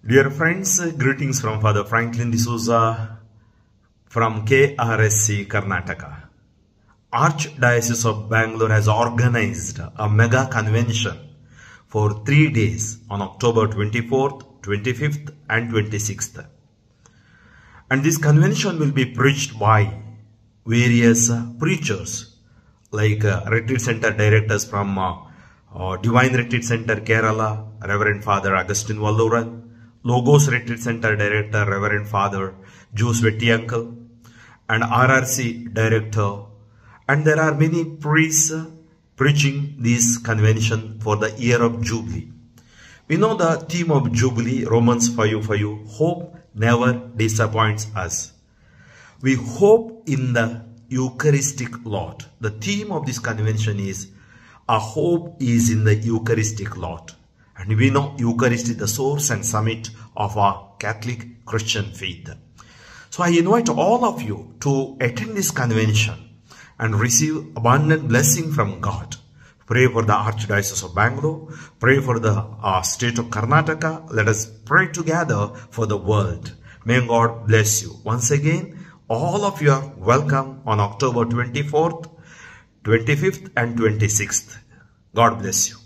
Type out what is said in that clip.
Dear friends, greetings from Father Franklin D'Souza from KRSC, Karnataka. Archdiocese of Bangalore has organized a mega convention for 3 days on October 24th, 25th and 26th. And this convention will be preached by various preachers like Retreat Center directors from Divine Retreat Center, Kerala, Reverend Father Augustine Valluran, Logos Retreat Center Director, Reverend Father Juice Vettiuncle, and RRC Director. And there are many priests preaching this convention for the year of Jubilee. We know the theme of Jubilee, Romans 5:5, hope never disappoints us. We hope in the Eucharistic Lord. The theme of this convention is, our hope is in the Eucharistic Lord. And we know Eucharist is the source and summit of our Catholic Christian faith. So I invite all of you to attend this convention and receive abundant blessing from God. Pray for the Archdiocese of Bangalore. Pray for the state of Karnataka. Let us pray together for the world. May God bless you. Once again, all of you are welcome on October 24th, 25th and 26th. God bless you.